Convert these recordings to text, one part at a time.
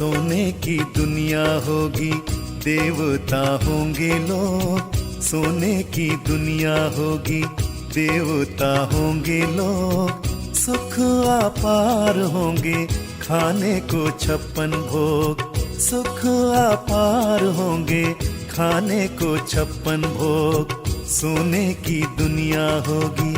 सोने की दुनिया होगी, देवता होंगे लोग। सोने की दुनिया होगी, देवता होंगे लोग। सुख अपार होंगे, खाने को 56 भोग। सुख अपार होंगे, खाने को 56 भोग। सोने की दुनिया होगी।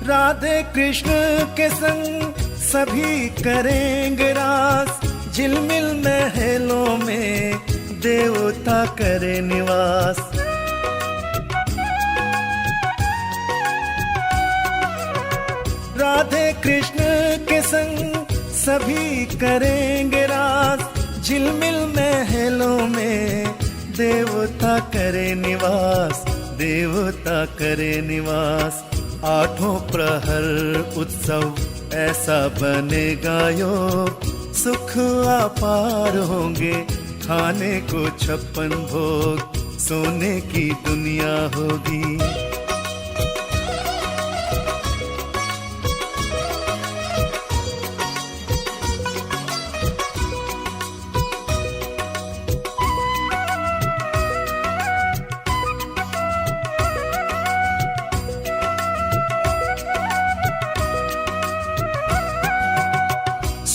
राधे कृष्ण के संग सभी करेंगे रास। झिलमिल महलों में देवता करे निवास। राधे कृष्ण के संग सभी करेंगे रास। झिलमिल महलों में देवता करे निवास। देवता करे निवास। आठों प्रहर उत्सव ऐसा बनेगा योग। सुख अपार होंगे, खाने को 56 भोग। सोने की दुनिया होगी।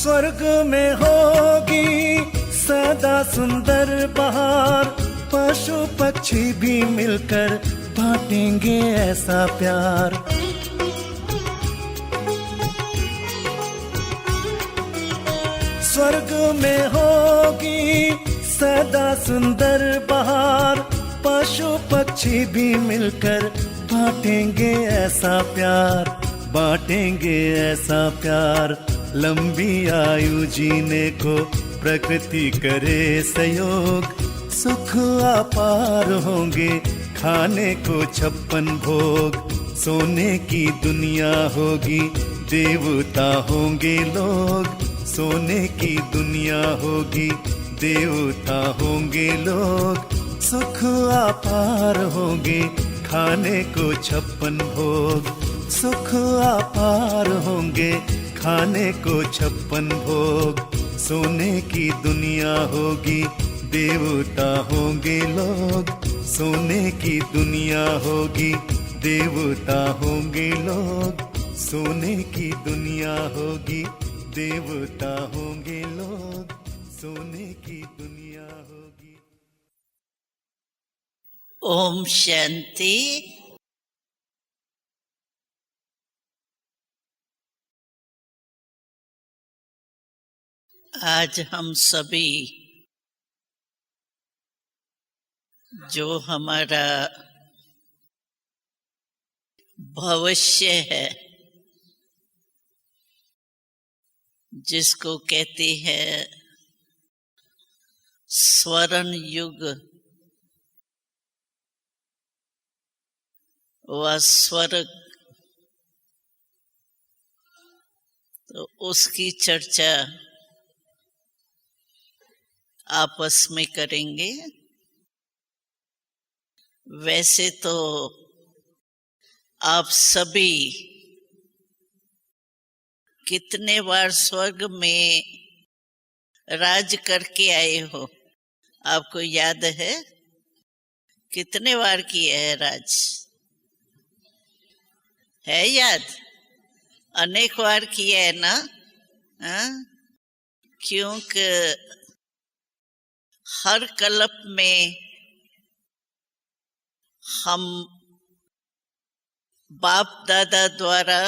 स्वर्ग में होगी सदा सुंदर बहार। पशु पक्षी भी मिलकर बांटेंगे ऐसा प्यार। स्वर्ग में होगी सदा सुंदर बहार। पशु पक्षी भी मिलकर बांटेंगे ऐसा प्यार। बांटेंगे ऐसा प्यार। लंबी आयु जीने को प्रकृति करे सहयोग। सुख अपार होंगे, खाने को 56 भोग। सोने की दुनिया होगी, देवता होंगे लोग। सोने की दुनिया होगी, देवता होंगे लोग। सुख अपार होंगे, खाने को 56 भोग। सुख अपार होंगे, खाने को 56 भोग। सोने की दुनिया होगी, देवता होंगे लोग। सोने की दुनिया होगी, देवता होंगे लोग। सोने की दुनिया होगी, देवता होंगे लोग। सोने की दुनिया होगी। ओम शांति। आज हम सभी जो हमारा भविष्य है, जिसको कहते हैं स्वर्ण युग, व स्वर्ग, तो उसकी चर्चा आपस में करेंगे। वैसे तो आप सभी कितने बार स्वर्ग में राज करके आए हो, आपको याद है? कितने बार किया है राज? है याद? अनेक बार किया है ना? हाँ? क्योंकि हर कल्प में हम बाप दादा द्वारा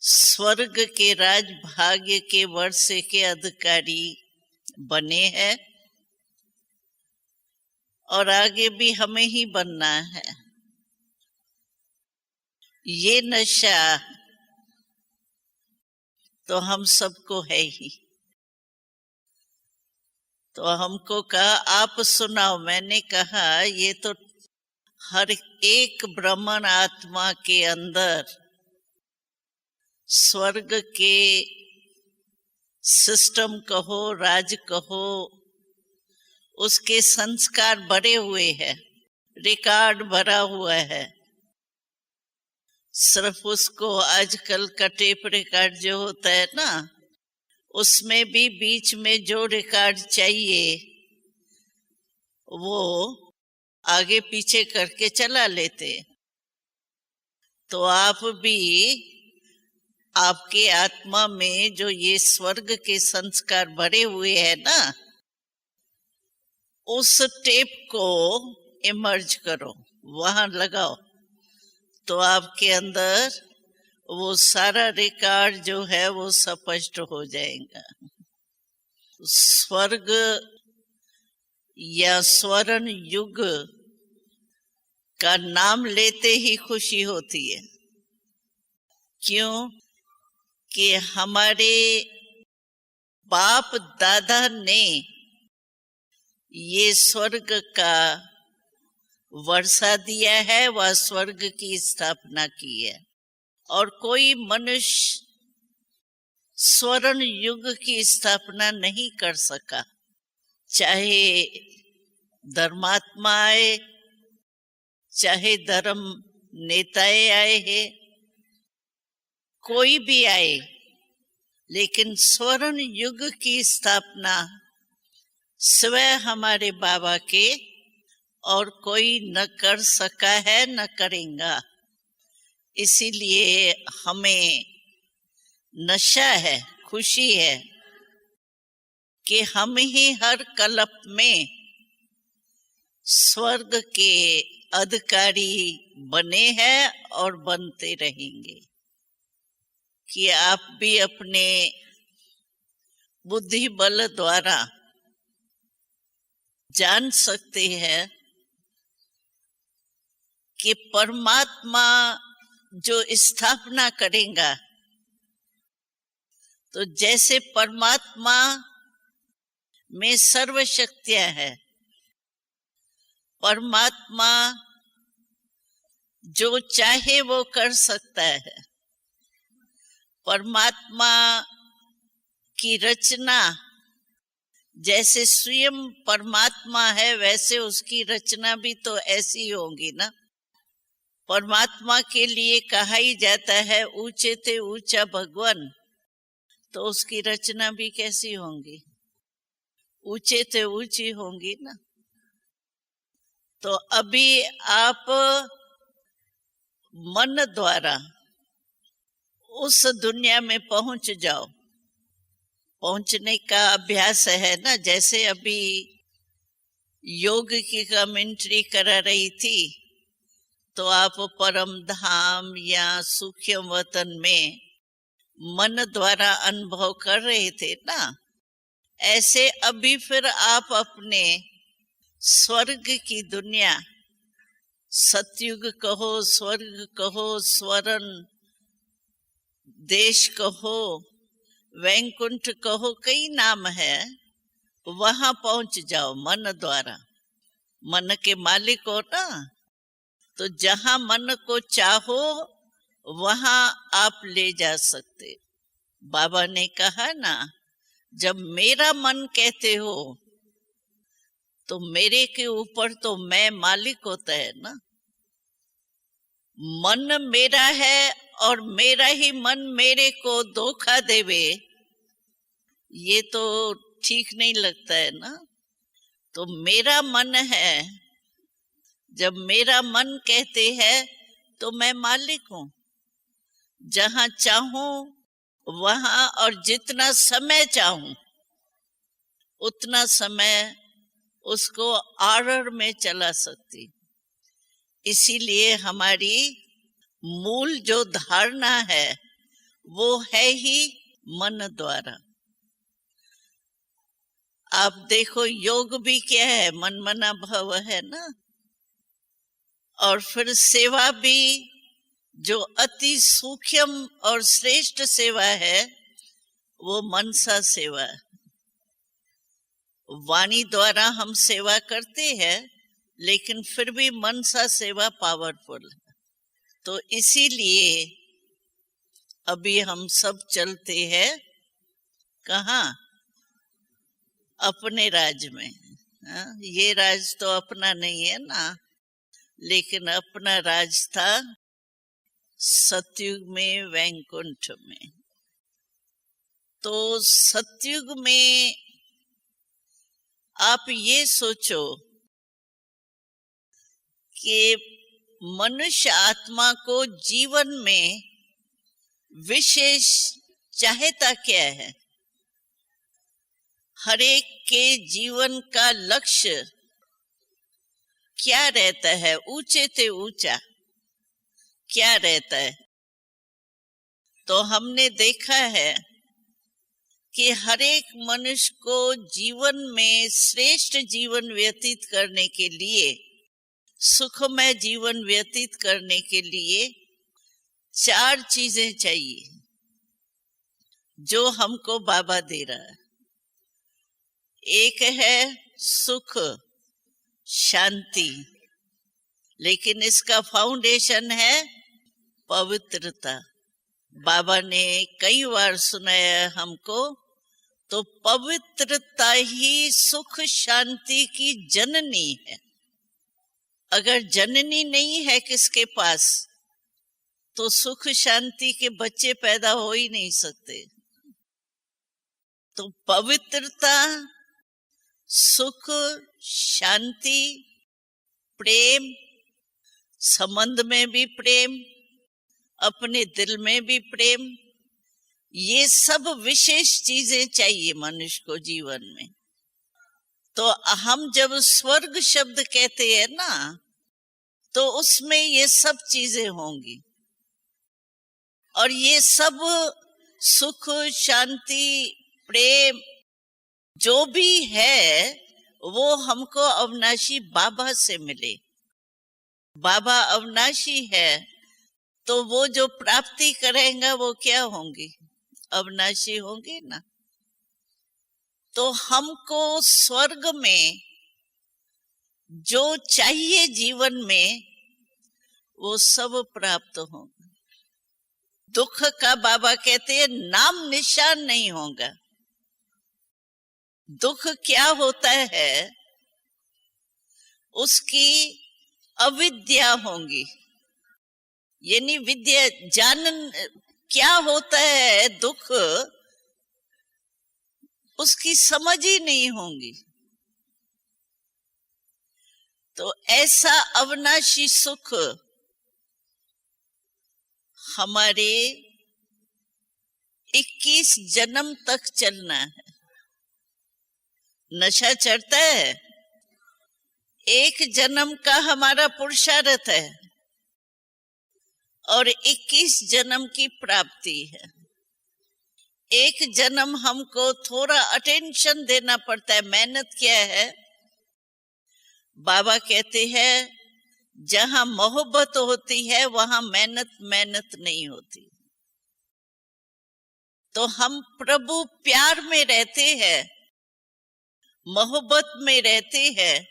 स्वर्ग के राज भाग्य के वर्ष के अधिकारी बने हैं और आगे भी हमें ही बनना है। ये नशा तो हम सबको है ही। तो हमको कहा आप सुनाओ। मैंने कहा ये तो हर एक ब्राह्मण आत्मा के अंदर स्वर्ग के सिस्टम कहो, राज कहो, उसके संस्कार भरे हुए हैं, रिकॉर्ड भरा हुआ है। सिर्फ उसको आजकल का टेप रिकॉर्ड जो होता है ना, उसमें भी बीच में जो रिकॉर्ड चाहिए वो आगे पीछे करके चला लेते। तो आप भी आपके आत्मा में जो ये स्वर्ग के संस्कार भरे हुए हैं ना, उस टेप को इमर्ज करो, वहां लगाओ, तो आपके अंदर वो सारा रिकॉर्ड जो है वो स्पष्ट हो जाएगा। स्वर्ग या स्वर्ण युग का नाम लेते ही खुशी होती है। क्यों? कि हमारे बाप दादा ने ये स्वर्ग का वर्षा दिया है, वह स्वर्ग की स्थापना की है। और कोई मनुष्य स्वर्ण युग की स्थापना नहीं कर सका, चाहे धर्मात्मा आए, चाहे धर्म नेताएं आए हैं, कोई भी आए, लेकिन स्वर्ण युग की स्थापना स्वयं हमारे बाबा के और कोई न कर सका है, न करेगा। इसीलिए हमें नशा है, खुशी है कि हम ही हर कल्प में स्वर्ग के अधिकारी बने हैं और बनते रहेंगे। कि आप भी अपने बुद्धि बल द्वारा जान सकते हैं कि परमात्मा जो स्थापना करेगा, तो जैसे परमात्मा में सर्व शक्तियां है, परमात्मा जो चाहे वो कर सकता है। परमात्मा की रचना जैसे स्वयं परमात्मा है, वैसे उसकी रचना भी तो ऐसी होगी ना। परमात्मा के लिए कहा ही जाता है ऊंचे ते ऊंचा भगवान, तो उसकी रचना भी कैसी होंगी? ऊंचे ते ऊंची होंगी ना। तो अभी आप मन द्वारा उस दुनिया में पहुंच जाओ। पहुंचने का अभ्यास है ना। जैसे अभी योग की कमेंट्री करा रही थी, तो आप परम धाम या सूक्ष्म वतन में मन द्वारा अनुभव कर रहे थे ना। ऐसे अभी फिर आप अपने स्वर्ग की दुनिया, सतयुग कहो, स्वर्ग कहो, स्वर्ण देश कहो, वैकुंठ कहो, कई नाम है, वहां पहुंच जाओ मन द्वारा। मन के मालिक हो ना, तो जहां मन को चाहो वहां आप ले जा सकते। बाबा ने कहा ना, जब मेरा मन कहते हो तो मेरे के ऊपर तो मैं मालिक होता है ना। मन मेरा है और मेरा ही मन मेरे को धोखा देवे, ये तो ठीक नहीं लगता है ना। तो मेरा मन है, जब मेरा मन कहते हैं तो मैं मालिक हूं। जहां चाहूं वहां और जितना समय चाहूं उतना समय उसको ऑर्डर में चला सकती। इसीलिए हमारी मूल जो धारणा है वो है ही मन द्वारा। आप देखो योग भी क्या है, मन मना भव है ना। और फिर सेवा भी जो अति सूक्ष्म और श्रेष्ठ सेवा है वो मनसा सेवा है। वाणी द्वारा हम सेवा करते हैं, लेकिन फिर भी मनसा सेवा पावरफुल है। तो इसीलिए अभी हम सब चलते हैं कहाँ? अपने राज में। हाँ, ये राज तो अपना नहीं है ना, लेकिन अपना राज था सतयुग में, वैकुंठ में। तो सतयुग में आप ये सोचो कि मनुष्य आत्मा को जीवन में विशेष चाहता क्या है? हर एक के जीवन का लक्ष्य क्या रहता है? ऊंचे से ऊंचा क्या रहता है? तो हमने देखा है कि हर एक मनुष्य को जीवन में श्रेष्ठ जीवन व्यतीत करने के लिए, सुखमय जीवन व्यतीत करने के लिए 4 चीजें चाहिए जो हमको बाबा दे रहा है। एक है सुख, शांति, लेकिन इसका फाउंडेशन है पवित्रता। बाबा ने कई बार सुनाया हमको, तो पवित्रता ही सुख शांति की जननी है। अगर जननी नहीं है किसके पास, तो सुख शांति के बच्चे पैदा हो ही नहीं सकते। तो पवित्रता, सुख, शांति, प्रेम, संबंध में भी प्रेम, अपने दिल में भी प्रेम, ये सब विशेष चीजें चाहिए मनुष्य को जीवन में। तो हम जब स्वर्ग शब्द कहते हैं ना, तो उसमें ये सब चीजें होंगी। और ये सब सुख, शांति, प्रेम जो भी है वो हमको अविनाशी बाबा से मिले। बाबा अविनाशी है, तो वो जो प्राप्ति करेंगे वो क्या होंगी? अविनाशी होंगी ना। तो हमको स्वर्ग में जो चाहिए जीवन में वो सब प्राप्त होगा। दुख का बाबा कहते हैं नाम निशान नहीं होगा। दुख क्या होता है? उसकी अविद्या होंगी, यानी विद्या जानन क्या होता है दुख, उसकी समझ ही नहीं होंगी। तो ऐसा अविनाशी सुख हमारे 21 जन्म तक चलना है। नशा चढ़ता है, एक जन्म का हमारा पुरुषार्थ है और 21 जन्म की प्राप्ति है। एक जन्म हमको थोड़ा अटेंशन देना पड़ता है। मेहनत क्या है? बाबा कहते हैं जहां मोहब्बत होती है वहां मेहनत नहीं होती। तो हम प्रभु प्यार में रहते हैं, मोहब्बत में रहते हैं,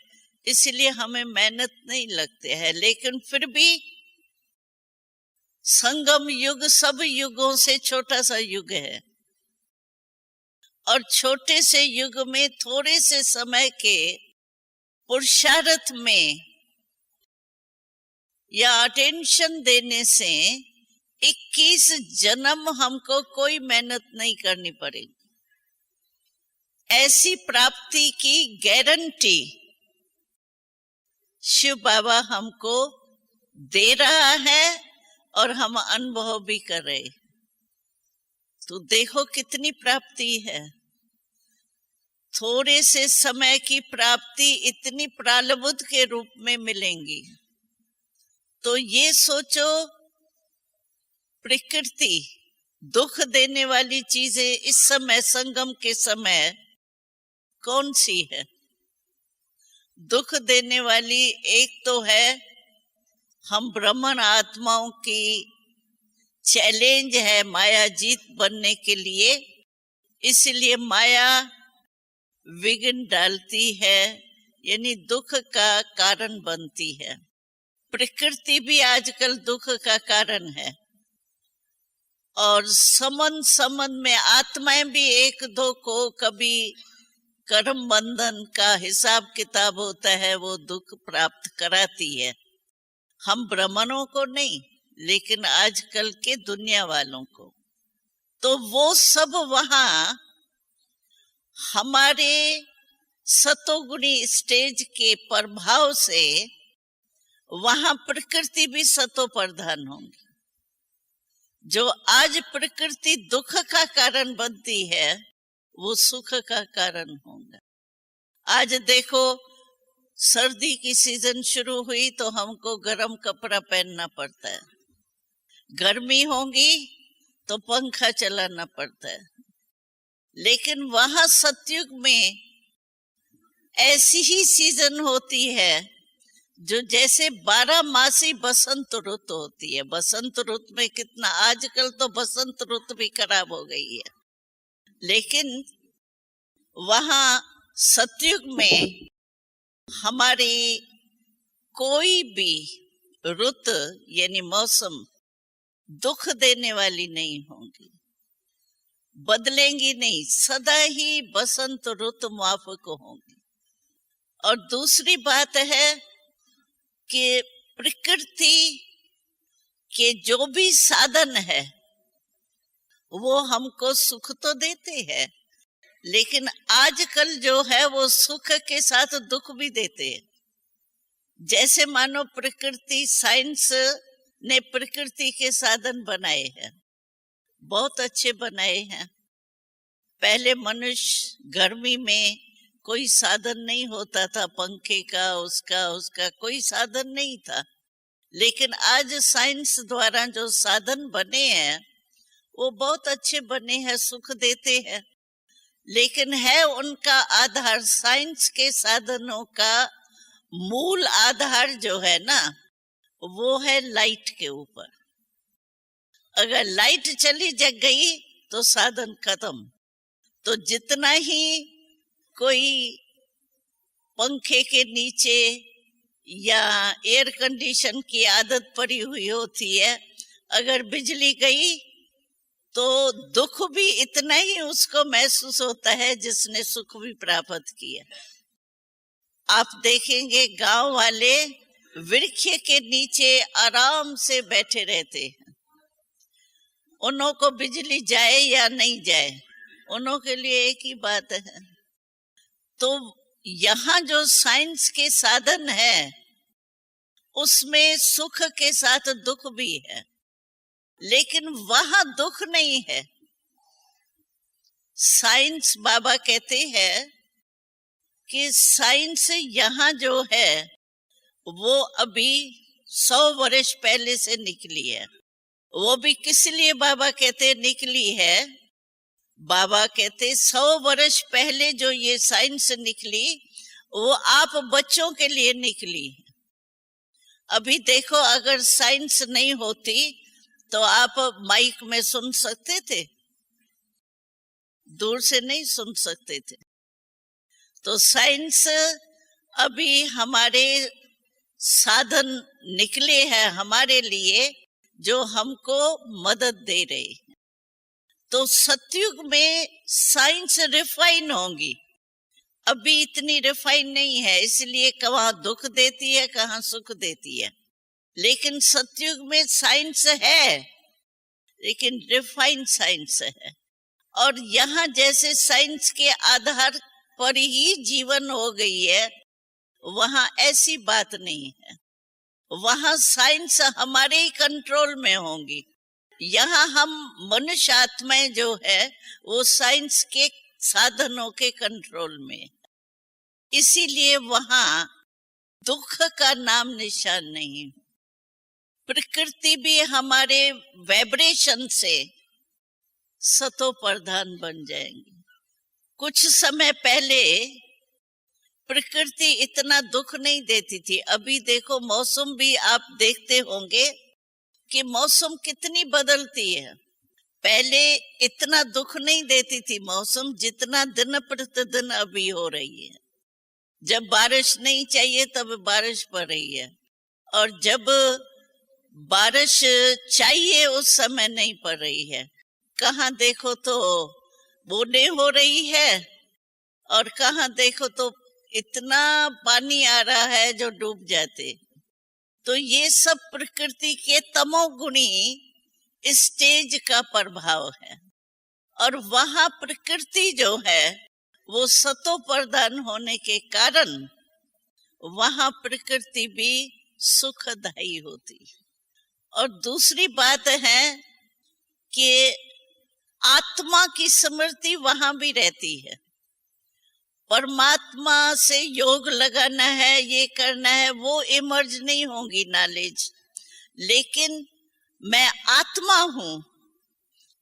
इसलिए हमें मेहनत नहीं लगते है। लेकिन फिर भी संगम युग सब युगों से छोटा सा युग है, और छोटे से युग में थोड़े से समय के पुरुषार्थ में या अटेंशन देने से 21 जन्म हमको कोई मेहनत नहीं करनी पड़ेगी। ऐसी प्राप्ति की गारंटी शिव बाबा हमको दे रहा है और हम अनुभव भी कर रहे। तो देखो कितनी प्राप्ति है। थोड़े से समय की प्राप्ति इतनी प्रालब्ध के रूप में मिलेंगी। तो ये सोचो, प्रकृति दुख देने वाली चीजें इस समय संगम के समय कौन सी है? दुख देने वाली एक तो है हम ब्राह्मण आत्माओं की चैलेंज है माया जीत बनने के लिए, इसलिए माया विघ्न डालती है, यानी दुख का कारण बनती है। प्रकृति भी आजकल दुख का कारण है, और संबंध संबंध में आत्माएं भी एक दो को कभी कर्म बंधन का हिसाब किताब होता है, वो दुख प्राप्त कराती है। हम ब्राह्मणों को नहीं, लेकिन आजकल के दुनिया वालों को। तो वो सब वहां हमारे सतोगुणी स्टेज के प्रभाव से वहां प्रकृति भी सतो प्रधान होंगी। जो आज प्रकृति दुख का कारण बनती है, वो सुख का कारण होगा। आज देखो, सर्दी की सीजन शुरू हुई तो हमको गर्म कपड़ा पहनना पड़ता है, गर्मी होगी तो पंखा चलाना पड़ता है। लेकिन वहां सतयुग में ऐसी ही सीजन होती है जो जैसे 12 मासी बसंत ऋतु होती है। बसंत ऋतु में कितना, आजकल तो बसंत ऋतु भी खराब हो गई है, लेकिन वहां सतयुग में हमारी कोई भी ऋतु यानी मौसम दुख देने वाली नहीं होंगी, बदलेंगी नहीं, सदा ही बसंत ऋतु माफक होंगी। और दूसरी बात है कि प्रकृति के जो भी साधन है वो हमको सुख तो देते हैं, लेकिन आजकल जो है वो सुख के साथ दुख भी देते हैं। जैसे मानो प्रकृति, साइंस ने प्रकृति के साधन बनाए हैं, बहुत अच्छे बनाए हैं। पहले मनुष्य गर्मी में कोई साधन नहीं होता था, पंखे का उसका कोई साधन नहीं था। लेकिन आज साइंस द्वारा जो साधन बने हैं वो बहुत अच्छे बने हैं, सुख देते हैं। लेकिन है उनका आधार, साइंस के साधनों का मूल आधार जो है ना, वो है लाइट के ऊपर। अगर लाइट चली जग गई तो साधन खत्म। तो जितना ही कोई पंखे के नीचे या एयर कंडीशन की आदत पड़ी हुई होती है, अगर बिजली गई तो दुख भी इतना ही उसको महसूस होता है जिसने सुख भी प्राप्त किया। आप देखेंगे गांव वाले वृक्ष के नीचे आराम से बैठे रहते हैं। उन्हों को बिजली जाए या नहीं जाए, उन्हों के लिए एक ही बात है। तो यहाँ जो साइंस के साधन है उसमें सुख के साथ दुख भी है, लेकिन वहां दुख नहीं है। साइंस, बाबा कहते हैं कि साइंस यहाँ जो है वो अभी 100 वर्ष पहले से निकली है। वो भी किस लिए बाबा कहते निकली है? बाबा कहते 100 वर्ष पहले जो ये साइंस निकली वो आप बच्चों के लिए निकली। अभी देखो, अगर साइंस नहीं होती तो आप माइक में सुन सकते थे? दूर से नहीं सुन सकते थे। तो साइंस अभी हमारे साधन निकले हैं हमारे लिए जो हमको मदद दे रहे हैं। तो सतयुग में साइंस रिफाइन होंगी, अभी इतनी रिफाइन नहीं है, इसलिए कहाँ दुख देती है कहाँ सुख देती है। लेकिन सतयुग में साइंस है, लेकिन रिफाइन साइंस है। और यहाँ जैसे साइंस के आधार पर ही जीवन हो गई है, वहां ऐसी बात नहीं है। वहां साइंस हमारे ही कंट्रोल में होंगी। यहाँ हम मनुष्य आत्माएं जो है वो साइंस के साधनों के कंट्रोल में, इसीलिए वहां दुख का नाम निशान नहीं। प्रकृति भी हमारे वाइब्रेशन से सतो प्रधान बन जाएंगी। कुछ समय पहले प्रकृति इतना दुख नहीं देती थी। अभी देखो, मौसम भी आप देखते होंगे कि मौसम कितनी बदलती है। पहले इतना दुख नहीं देती थी मौसम जितना दिन प्रतिदिन अभी हो रही है। जब बारिश नहीं चाहिए तब बारिश पड़ रही है, और जब बारिश चाहिए उस समय नहीं पड़ रही है। कहाँ देखो तो बूंदें हो रही है, और कहाँ देखो तो इतना पानी आ रहा है जो डूब जाते। तो ये सब प्रकृति के तमोगुणी स्टेज का प्रभाव है। और वहां प्रकृति जो है वो सतो प्रधान होने के कारण वहां प्रकृति भी सुखदायी होती। और दूसरी बात है कि आत्मा की स्मृति वहां भी रहती है। परमात्मा से योग लगाना है, ये करना है, वो इमर्ज नहीं होंगी नॉलेज, लेकिन मैं आत्मा हूं,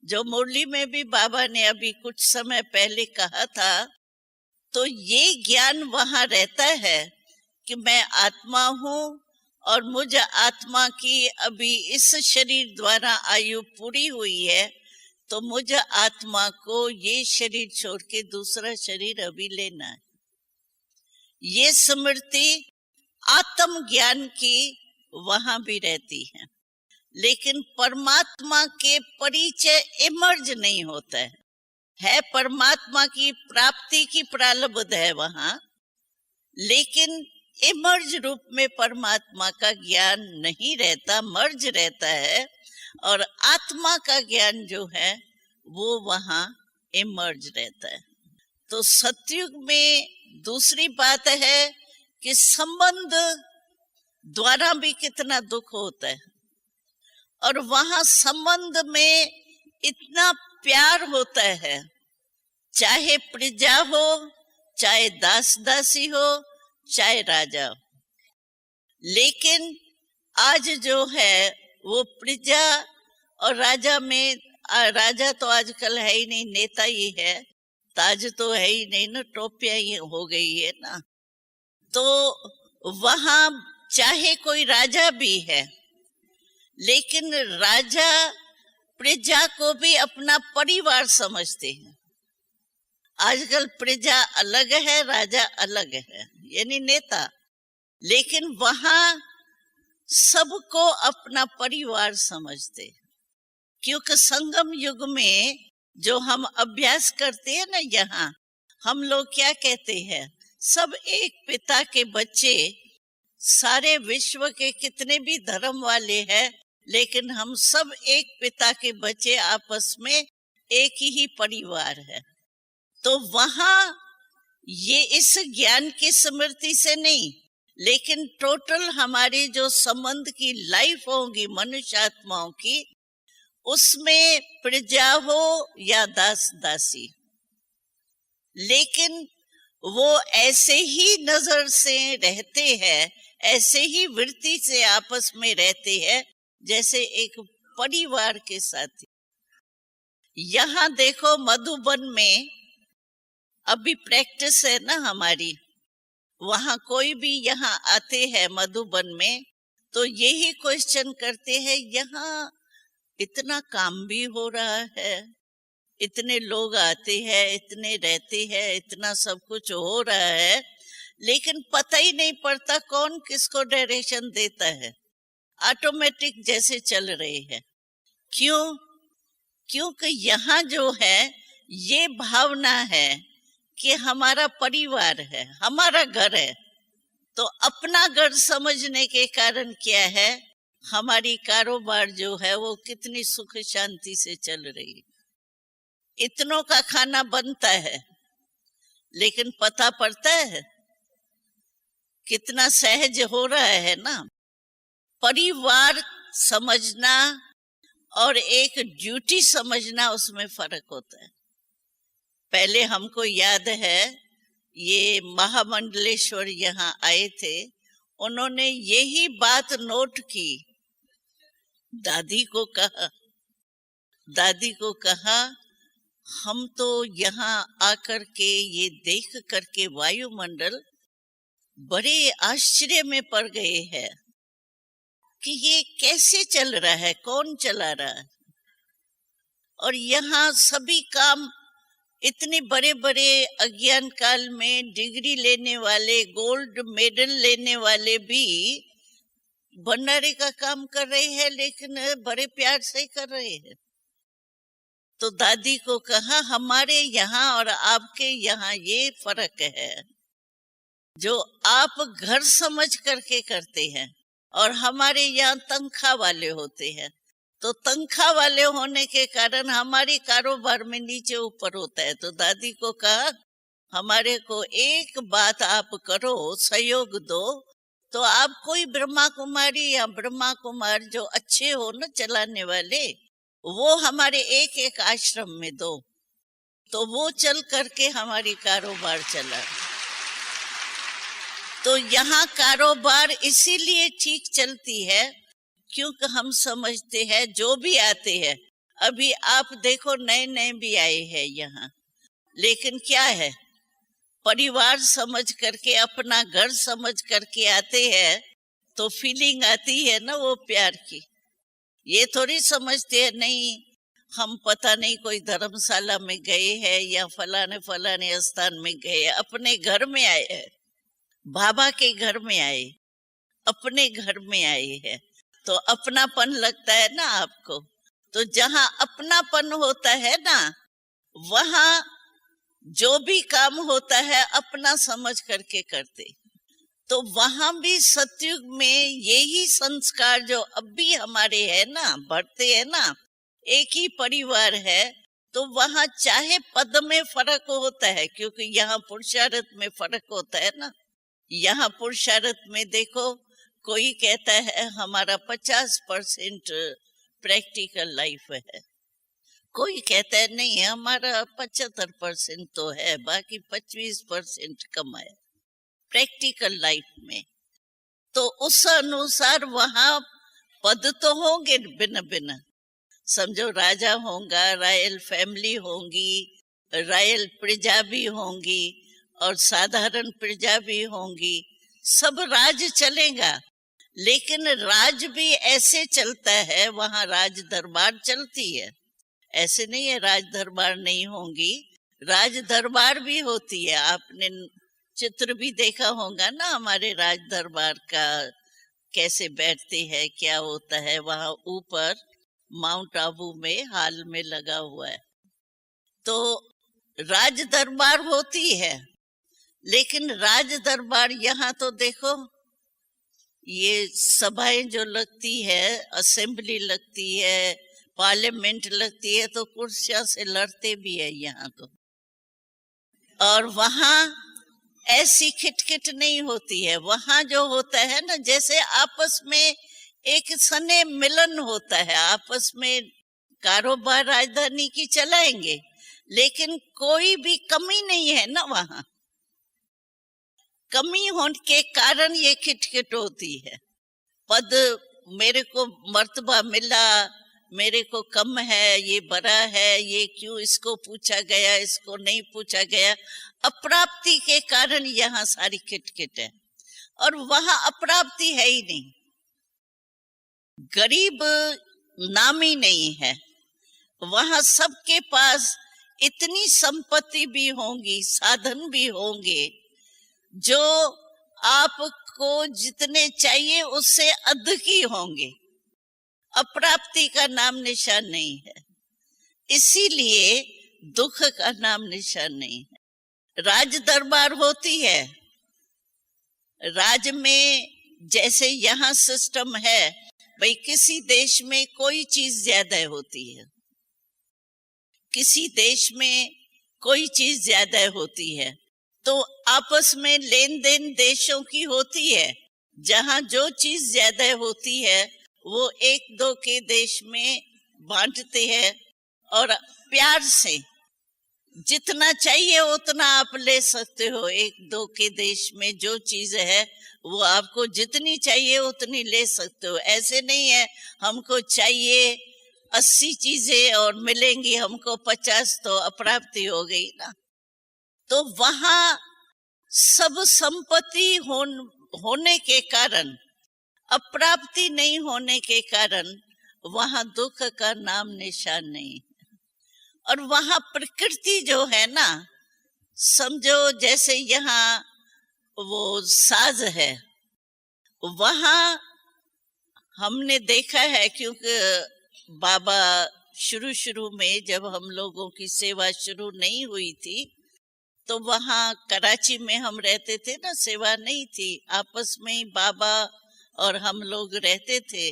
जो मुरली में भी बाबा ने अभी कुछ समय पहले कहा था। तो ये ज्ञान वहां रहता है कि मैं आत्मा हूं, और मुझ आत्मा की अभी इस शरीर द्वारा आयु पूरी हुई है, तो मुझ आत्मा को ये शरीर छोड़ के दूसरा शरीर अभी लेना है। ये स्मृति आत्म ज्ञान की वहां भी रहती है। लेकिन परमात्मा के परिचय इमर्ज नहीं होता है परमात्मा की प्राप्ति की प्रारब्ध है वहां, लेकिन इमर्ज रूप में परमात्मा का ज्ञान नहीं रहता, मर्ज रहता है। और आत्मा का ज्ञान जो है वो वहां इमर्ज रहता है। तो सतयुग में दूसरी बात है कि संबंध द्वारा भी कितना दुख होता है, और वहां संबंध में इतना प्यार होता है, चाहे प्रजा हो, चाहे दास दासी हो, चाहे राजा हो। लेकिन आज जो है वो प्रजा और राजा में, राजा तो आजकल है ही नहीं, नेता ही है, ताज तो है ही नहीं ना, टोपियां ही हो गई है ना। तो वहां चाहे कोई राजा भी है, लेकिन राजा प्रजा को भी अपना परिवार समझते हैं। आजकल प्रजा अलग है, राजा अलग है, यानी नेता, लेकिन वहां सबको अपना परिवार समझते। क्योंकि संगम युग में जो हम अभ्यास करते हैं ना, यहाँ हम लोग क्या कहते हैं, सब एक पिता के बच्चे, सारे विश्व के कितने भी धर्म वाले हैं, लेकिन हम सब एक पिता के बच्चे, आपस में एक ही परिवार है। तो वहां ये इस ज्ञान की स्मृति से नहीं, लेकिन टोटल हमारी जो संबंध की लाइफ होगी मनुष्य आत्माओं की, उसमें प्रजा हो या दास दासी, लेकिन वो ऐसे ही नजर से रहते हैं, ऐसे ही वृत्ति से आपस में रहते हैं जैसे एक परिवार के साथ। यहाँ देखो मधुबन में अभी प्रैक्टिस है ना हमारी, वहां कोई भी यहाँ आते हैं मधुबन में तो यही क्वेश्चन करते हैं, यहाँ इतना काम भी हो रहा है, इतने लोग आते हैं, इतने रहते हैं, इतना सब कुछ हो रहा है, लेकिन पता ही नहीं पड़ता कौन किसको डायरेक्शन देता है, ऑटोमेटिक जैसे चल रहे हैं। क्यों? क्योंकि यहाँ जो है ये भावना है कि हमारा परिवार है, हमारा घर है। तो अपना घर समझने के कारण क्या है, हमारी कारोबार जो है वो कितनी सुख शांति से चल रही है। इतनों का खाना बनता है, लेकिन पता पड़ता है कितना सहज हो रहा है ना। परिवार समझना और एक ड्यूटी समझना, उसमें फर्क होता है। पहले हमको याद है ये महामंडलेश्वर यहाँ आए थे, उन्होंने यही बात नोट की, दादी को कहा हम तो यहाँ आकर के ये देख करके वायुमंडल बड़े आश्चर्य में पड़ गए हैं कि ये कैसे चल रहा है, कौन चला रहा है। और यहाँ सभी काम इतने बड़े बड़े अज्ञान काल में डिग्री लेने वाले, गोल्ड मेडल लेने वाले भी भंडारे का काम कर रहे हैं, लेकिन बड़े प्यार से कर रहे हैं। तो दादी को कहा, हमारे यहाँ और आपके यहाँ ये फर्क है, जो आप घर समझ करके करते हैं और हमारे यहाँ तनख्वाह वाले होते हैं। तो तनख्वाह वाले होने के कारण हमारी कारोबार में नीचे ऊपर होता है। तो दादी को कहा, हमारे को एक बात आप करो, सहयोग दो, तो आप कोई ब्रह्मा कुमारी या ब्रह्मा कुमार जो अच्छे हो न चलाने वाले, वो हमारे एक एक आश्रम में दो। तो वो चल करके हमारी कारोबार चला। तो यहाँ कारोबार इसीलिए ठीक चलती है क्योंकि हम समझते हैं जो भी आते हैं, अभी आप देखो नए नए भी आए हैं यहाँ, लेकिन क्या है, परिवार समझ करके, अपना घर समझ करके आते हैं, तो फीलिंग आती है ना वो प्यार की। ये थोड़ी समझते हैं नहीं हम पता नहीं कोई धर्मशाला में गए हैं या फलाने फलाने स्थान में गए, अपने घर में आए हैं, बाबा के घर में आए, अपने घर में आए हैं, तो अपनापन लगता है ना आपको। तो जहां अपनापन होता है ना, वहां जो भी काम होता है अपना समझ करके करते। तो वहां भी सतयुग में यही संस्कार जो अब भी हमारे है ना, बढ़ते हैं ना, एक ही परिवार है, तो वहां चाहे पद में फर्क होता है, क्योंकि यहाँ पुरुषार्थ में फर्क होता है ना। यहाँ पुरुषार्थ में देखो, कोई कहता है हमारा 50% प्रैक्टिकल लाइफ है, कोई कहता है नहीं हमारा 75% तो है, बाकी 25% कम है प्रैक्टिकल लाइफ में। तो उस अनुसार वहां पद तो होंगे भिन्न भिन्न। समझो राजा होगा, रॉयल फैमिली होंगी, रॉयल प्रजा भी होंगी और साधारण प्रजा भी होंगी, सब राज चलेगा। लेकिन राज भी ऐसे चलता है, वहां राज दरबार चलती है, ऐसे नहीं है राज दरबार नहीं होंगी, राज दरबार भी होती है। आपने चित्र भी देखा होगा ना हमारे राज दरबार का, कैसे बैठते हैं, क्या होता है। वहां ऊपर माउंट आबू में हाल में लगा हुआ है। तो राज दरबार होती है, लेकिन राज दरबार यहाँ तो देखो, ये सभाएं जो लगती है, असेंबली लगती है, पार्लियामेंट लगती है, तो कुर्सियां से लड़ते भी है यहाँ तो। और वहां ऐसी खिटखिट नहीं होती है। वहां जो होता है ना, जैसे आपस में एक स्नेह मिलन होता है, आपस में कारोबार राजधानी की चलाएंगे, लेकिन कोई भी कमी नहीं है ना वहां। कमी होने के कारण ये खिटखिट होती है। पद, मेरे को मर्तबा मिला, मेरे को कम है, ये बड़ा है, ये क्यों इसको पूछा गया, इसको नहीं पूछा गया। अप्राप्ति के कारण यहाँ सारी खिटखिट है, और वहां अप्राप्ति है ही नहीं। गरीब नामी नहीं है वहां, सबके पास इतनी संपत्ति भी होंगी, साधन भी होंगे, जो आपको जितने चाहिए उससे अधिक ही होंगे। अप्राप्ति का नाम निशान नहीं है, इसीलिए दुख का नाम निशान नहीं है। राज दरबार होती है, राज में जैसे यहाँ सिस्टम है, भाई किसी देश में कोई चीज ज्यादा होती है, किसी देश में कोई चीज ज्यादा होती है, तो आपस में लेन देन देशों की होती है। जहां जो चीज ज्यादा होती है वो एक दो के देश में बांटते हैं, और प्यार से जितना चाहिए उतना आप ले सकते हो। एक दो के देश में जो चीज है वो आपको जितनी चाहिए उतनी ले सकते हो। ऐसे नहीं है हमको चाहिए 80 चीजें और मिलेंगी हमको 50, तो अप्राप्ति हो गई ना। तो वहां सब संपत्ति होने के कारण, अप्राप्ति नहीं होने के कारण, वहां दुख का नाम निशान नहीं है। और वहां प्रकृति जो है ना, समझो जैसे यहाँ वो साज है, वहां हमने देखा है, क्योंकि बाबा शुरू शुरू में जब हम लोगों की सेवा शुरू नहीं हुई थी, तो वहाँ कराची में हम रहते थे ना, सेवा नहीं थी, आपस में ही बाबा और हम लोग रहते थे।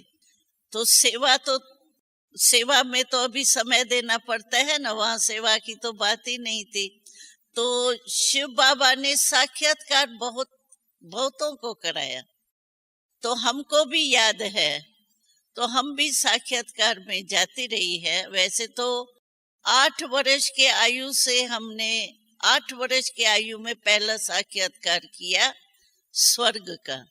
तो सेवा में तो अभी समय देना पड़ता है ना, वहाँ सेवा की तो बात ही नहीं थी। तो शिव बाबा ने साक्षात्कार बहुतों को कराया, तो हमको भी याद है, तो हम भी साक्षात्कार में जाती रही है। वैसे तो 8 वर्ष के आयु से हमने 8 वर्ष के आयु में पहला साक्षात्कार किया स्वर्ग का।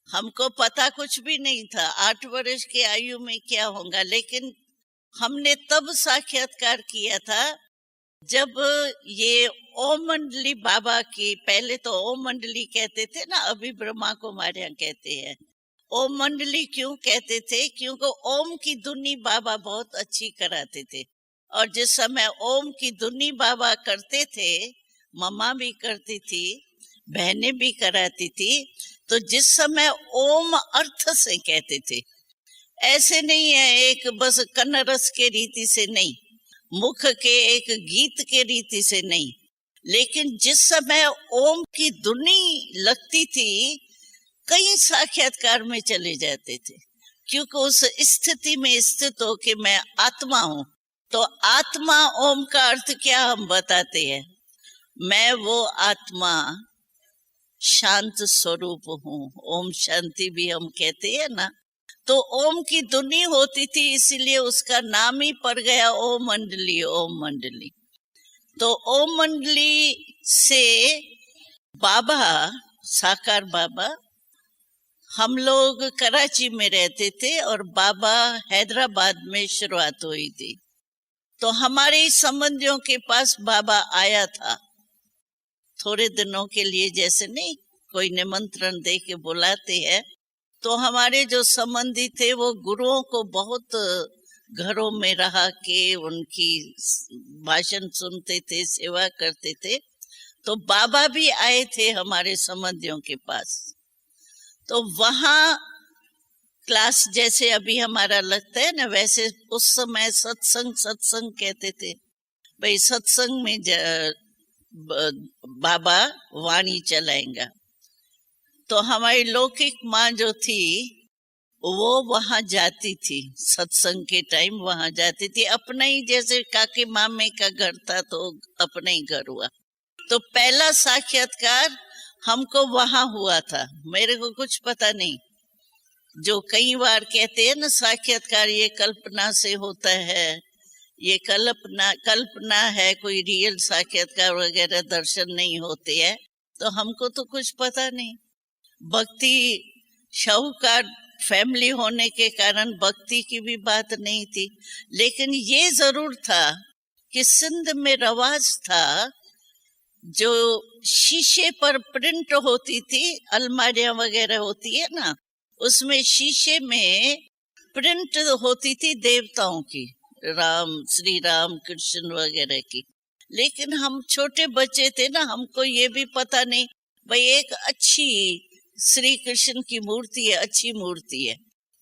हमको पता कुछ भी नहीं था 8 वर्ष के आयु में क्या होगा, लेकिन हमने तब साक्षात्कार किया था जब ये ओम मंडली बाबा की, पहले तो ओम मंडली कहते थे ना, अभी ब्रह्मा कुमारियां कहते हैं। ओम मंडली क्यों कहते थे? क्योंकि ओम की धुनी बाबा बहुत अच्छी कराते थे, और जिस समय ओम की धुनी बाबा करते थे, मम्मा भी करती थी, बहनें भी कराती थी, तो जिस समय ओम अर्थ से कहते थे, ऐसे नहीं है एक बस कन्नरस के रीति से नहीं, मुख के एक गीत के रीति से नहीं, लेकिन जिस समय ओम की धुनी लगती थी, कई साक्षात्कार में चले जाते थे, क्योंकि उस स्थिति में स्थित हो कि मैं आत्मा हूं। तो आत्मा ओम का अर्थ क्या हम बताते हैं? मैं वो आत्मा शांत स्वरूप हूँ। ओम शांति भी हम कहते हैं ना, तो ओम की धुनी होती थी, इसीलिए उसका नाम ही पड़ गया ओम मंडली। ओम मंडली, तो ओम मंडली से बाबा, साकार बाबा, हम लोग कराची में रहते थे और बाबा हैदराबाद में शुरुआत हुई थी। तो हमारे संबंधियों के पास बाबा आया था थोड़े दिनों के लिए, जैसे नहीं कोई निमंत्रण दे के बुलाते हैं, तो हमारे जो संबंधी थे वो गुरुओं को बहुत घरों में रहा के उनकी भाषण सुनते थे, सेवा करते थे। तो बाबा भी आए थे हमारे संबंधियों के पास। तो वहाँ क्लास जैसे अभी हमारा लगता है ना, वैसे उस समय सत्संग कहते थे। भाई सत्संग में बाबा वाणी चलाएंगा। तो हमारी लौकिक माँ जो थी वो वहां जाती थी, सत्संग के टाइम वहां जाती थी। अपना ही जैसे काके मामे का घर था तो अपना ही घर हुआ। तो पहला साक्षात्कार हमको वहां हुआ था, मेरे को कुछ पता नहीं। जो कई बार कहते हैं ना साक्षात्कार ये कल्पना से होता है, ये कल्पना है, कोई रियल साक्षात्कार वगैरह दर्शन नहीं होते हैं। तो हमको तो कुछ पता नहीं। भक्ति शाहूकार फैमिली होने के कारण भक्ति की भी बात नहीं थी, लेकिन ये जरूर था कि सिंध में रवाज था जो शीशे पर प्रिंट होती थी, अलमारियां वगैरह होती है ना, उसमें शीशे में प्रिंट होती थी देवताओं की, राम, श्री राम, कृष्ण वगैरह की। लेकिन हम छोटे बच्चे थे ना, हमको ये भी पता नहीं भाई एक अच्छी श्री कृष्ण की मूर्ति है, अच्छी मूर्ति है,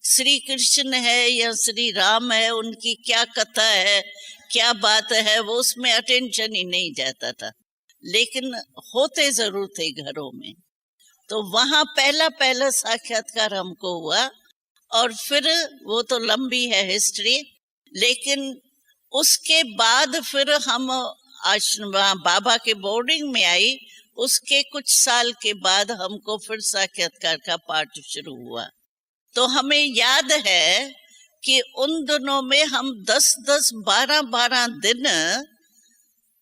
श्री कृष्ण है या श्री राम है, उनकी क्या कथा है, क्या बात है, वो उसमें अटेंशन ही नहीं जाता था। लेकिन होते जरूर थे घरों में। तो वहां पहला साक्षात्कार हमको हुआ, और फिर वो तो लंबी है हिस्ट्री, लेकिन उसके बाद फिर हम आश्रम बाबा के बोर्डिंग में आई। उसके कुछ साल के बाद हमको फिर साक्षात्कार का पाठ शुरू हुआ। तो हमें याद है कि उन दिनों में हम 10-10, 12-12 दिन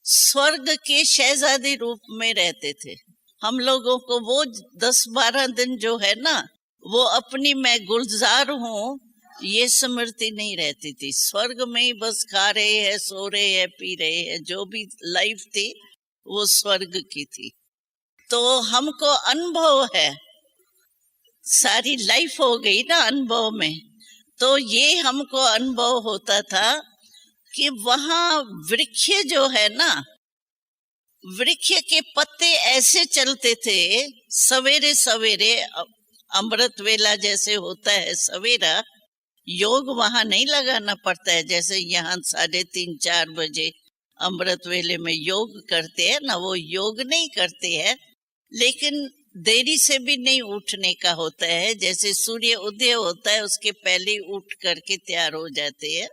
स्वर्ग के शहजादी रूप में रहते थे। हम लोगों को वो 10-12 दिन जो है ना, वो अपनी मैं गुलजार हूँ ये स्मृति नहीं रहती थी। स्वर्ग में ही बस खा रहे हैं, सो रहे हैं, पी रहे हैं, जो भी लाइफ थी वो स्वर्ग की थी। तो हमको अनुभव है, सारी लाइफ हो गई ना अनुभव में। तो ये हमको अनुभव होता था कि वहां वृक्ष जो है ना, वृक्ष के पत्ते ऐसे चलते थे सवेरे सवेरे, अमृत वेला जैसे होता है सवेरा, योग वहां नहीं लगाना पड़ता है जैसे यहाँ 3:30-4 बजे अमृत वेले में योग करते हैं ना, वो योग नहीं करते हैं। लेकिन देरी से भी नहीं उठने का होता है, जैसे सूर्य उदय होता है उसके पहले उठ करके तैयार हो जाते हैं।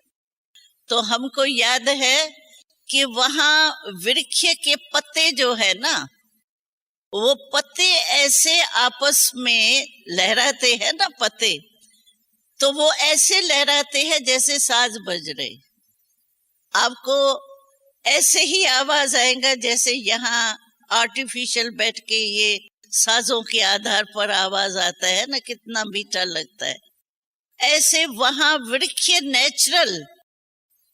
तो हमको याद है कि वहां वृक्ष के पत्ते जो है ना, वो पत्ते ऐसे आपस में लहराते हैं ना पत्ते, तो वो ऐसे लहराते हैं जैसे साज बज रहे। आपको ऐसे ही आवाज आएगा जैसे यहाँ आर्टिफिशियल बैठ के ये साजों के आधार पर आवाज आता है ना, कितना मीठा लगता है। ऐसे वहां वृक्ष नेचुरल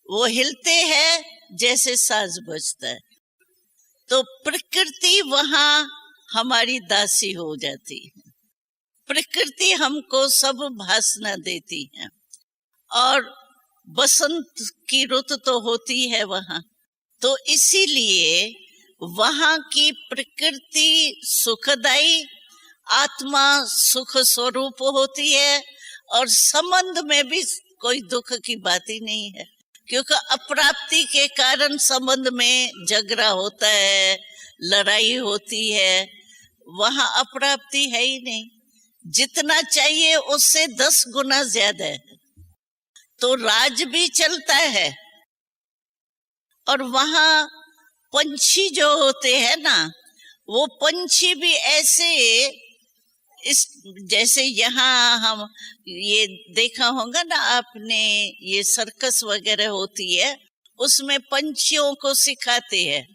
वो हिलते हैं जैसे साज बजता है। तो प्रकृति वहां हमारी दासी हो जाती है, प्रकृति हमको सब भासना देती है। और बसंत की रुत तो होती है वहां, तो इसीलिए वहां की प्रकृति सुखदाई, आत्मा सुख स्वरूप होती है। और संबंध में भी कोई दुख की बात ही नहीं है, क्योंकि अप्राप्ति के कारण संबंध में झगड़ा होता है, लड़ाई होती है। वहां अप्राप्ति है ही नहीं, जितना चाहिए उससे 10 गुना ज्यादा है। तो राज भी चलता है। और वहां पंछी जो होते हैं ना, वो पंछी भी ऐसे इस जैसे यहाँ हम ये देखा होगा ना आपने, ये सर्कस वगैरह होती है, उसमें पंछियों को सिखाते हैं।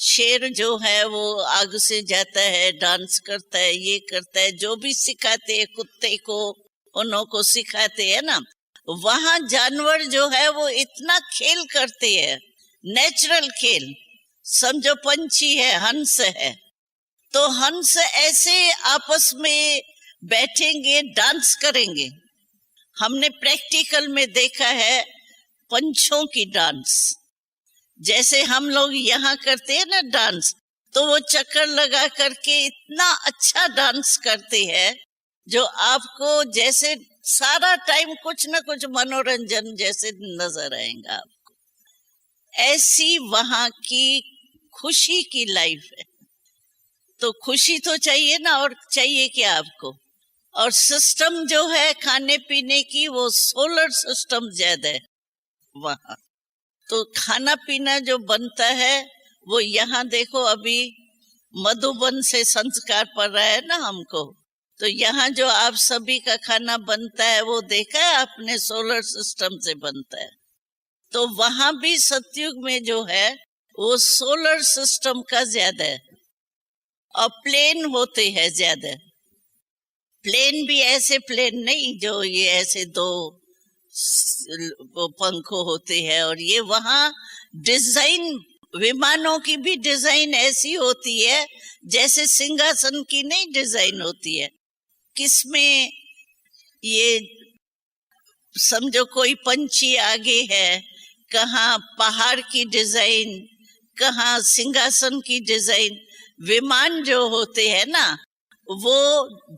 शेर जो है वो आग से जाता है, डांस करता है, ये करता है, जो भी सिखाते हैं, कुत्ते को उन्हों को सिखाते हैं ना। वहां जानवर जो है वो इतना खेल करते हैं, नेचुरल खेल। समझो पंछी है, हंस है, तो हंस ऐसे आपस में बैठेंगे, डांस करेंगे। हमने प्रैक्टिकल में देखा है पंछों की डांस, जैसे हम लोग यहाँ करते हैं ना डांस, तो वो चक्कर लगा करके इतना अच्छा डांस करते हैं जो आपको जैसे सारा टाइम कुछ ना कुछ मनोरंजन जैसे नजर आएगा आपको। ऐसी वहां की खुशी की लाइफ है। तो खुशी तो चाहिए ना, और चाहिए क्या आपको। और सिस्टम जो है खाने पीने की, वो सोलर सिस्टम ज्यादा है वहां। तो खाना पीना जो बनता है वो यहाँ देखो, अभी मधुबन से संस्कार पड़ रहा है ना हमको, तो यहाँ जो आप सभी का खाना बनता है वो देखा है आपने, सोलर सिस्टम से बनता है। तो वहां भी सतयुग में जो है वो सोलर सिस्टम का ज्यादा है। और प्लेन होते हैं ज्यादा। प्लेन भी ऐसे प्लेन नहीं जो ये ऐसे 2 पंखों होते हैं। और ये वहां डिजाइन, विमानों की भी डिजाइन ऐसी होती है जैसे सिंहासन की नहीं डिजाइन होती है। किसमें ये समझो कोई पंछी आगे है, कहाँ पहाड़ की डिजाइन, कहाँ सिंहासन की डिजाइन। विमान जो होते हैं ना वो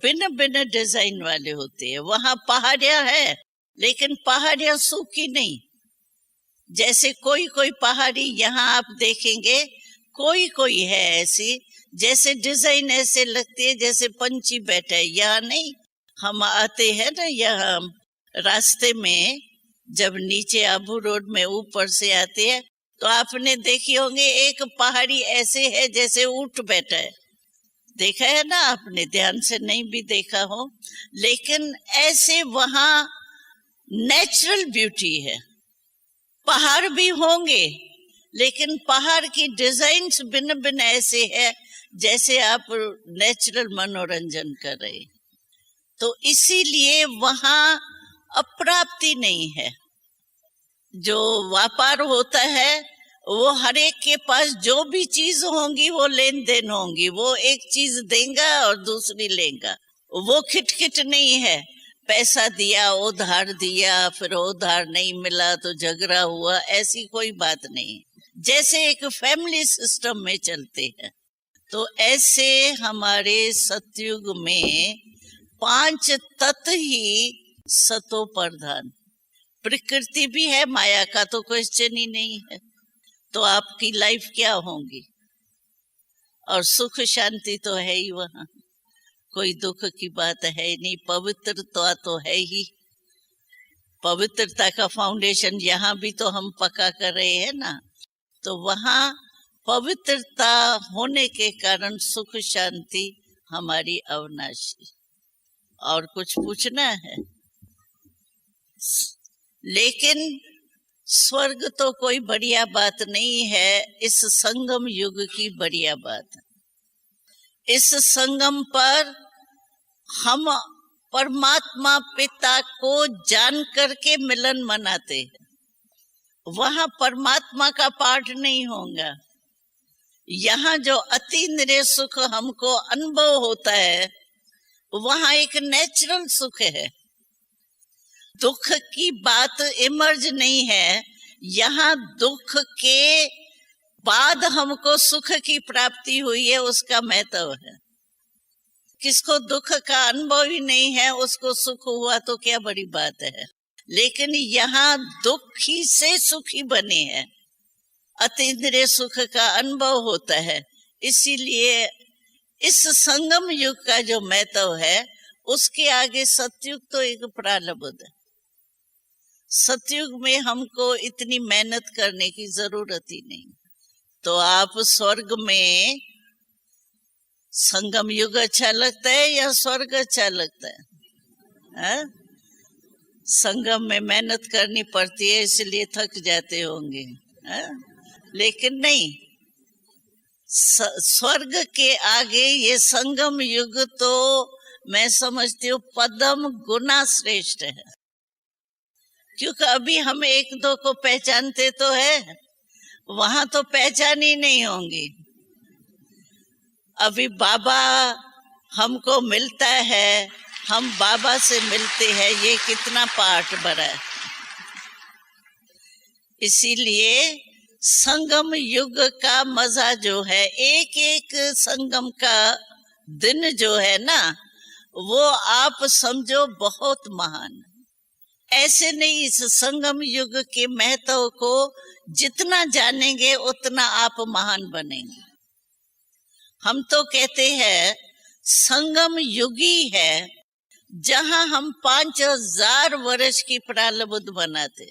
भिन्न भिन्न डिजाइन वाले होते हैं। वहां पहाड़ियां है लेकिन पहाड़ियां सूखी नहीं। जैसे कोई कोई पहाड़ी यहाँ आप देखेंगे, कोई कोई है ऐसी, जैसे डिजाइन ऐसे लगती है जैसे पंछी बैठा है। यहाँ नहीं, हम आते हैं ना यहाँ रास्ते में, जब नीचे आबू रोड में ऊपर से आते हैं तो आपने देखी होंगे एक पहाड़ी ऐसे है जैसे ऊंट बैठा है। देखा है ना आपने, ध्यान से नहीं भी देखा हो, लेकिन ऐसे वहां नेचुरल ब्यूटी है। पहाड़ भी होंगे लेकिन पहाड़ की डिजाइन्स भिन्न भिन्न ऐसे है जैसे आप नेचुरल मनोरंजन कर रहे। तो इसीलिए वहां अप्राप्ति नहीं है। जो व्यापार होता है वो हर एक के पास जो भी चीज होंगी वो लेन देन होंगी। वो एक चीज देगा और दूसरी लेगा, वो खिटखिट नहीं है। पैसा दिया, उधार दिया, फिर उधार नहीं मिला तो झगड़ा हुआ, ऐसी कोई बात नहीं। जैसे एक फैमिली सिस्टम में चलते हैं, तो ऐसे हमारे सतयुग में 5 तत्व ही सतो प्रधान। प्रकृति भी है, माया का तो क्वेश्चन ही नहीं है। तो आपकी लाइफ क्या होगी? और सुख शांति तो है ही वहां, कोई दुख की बात है ही नहीं। पवित्रता तो है ही, पवित्रता का फाउंडेशन यहाँ भी तो हम पक्का कर रहे हैं ना। तो वहां पवित्रता होने के कारण सुख शांति हमारी अविनाशी। और कुछ पूछना है? लेकिन स्वर्ग तो कोई बढ़िया बात नहीं है, इस संगम युग की बढ़िया बात है। इस संगम पर हम परमात्मा पिता को जान करके मिलन मनाते हैं। वहां परमात्मा का पाठ नहीं होगा। यहाँ जो अतीन्द्रिय सुख हमको अनुभव होता है, वहां एक नेचुरल सुख है। दुख की बात इमर्ज नहीं है। यहाँ दुख के बाद हमको सुख की प्राप्ति हुई है, उसका महत्व है। किसको दुख का अनुभव ही नहीं है, उसको सुख हुआ तो क्या बड़ी बात है। लेकिन यहाँ दुखी से सुखी बने हैं, अतीन्द्रिय सुख का अनुभव होता है। इसीलिए इस संगम युग का जो महत्व है, उसके आगे सतयुग तो एक प्रारब्ध है। सतयुग में हमको इतनी मेहनत करने की जरूरत ही नहीं। तो आप स्वर्ग में संगम युग अच्छा लगता है या स्वर्ग अच्छा लगता है? हा? संगम में मेहनत करनी पड़ती है, इसलिए थक जाते होंगे। हा? लेकिन नहीं, स्वर्ग के आगे ये संगम युग तो मैं समझती हूँ पदम गुना श्रेष्ठ है। क्योंकि अभी हम एक दो को पहचानते तो है, वहां तो पहचान ही नहीं होंगी। अभी बाबा हमको मिलता है, हम बाबा से मिलते हैं, ये कितना पाठ भरा है। इसीलिए संगम युग का मजा जो है, एक एक संगम का दिन जो है ना, वो आप समझो बहुत महान। ऐसे नहीं, इस संगम युग के महत्व को जितना जानेंगे उतना आप महान बनेंगे। हम तो कहते हैं संगम युगी है, जहां हम 5000 वर्ष की प्रारब्ध बनाते।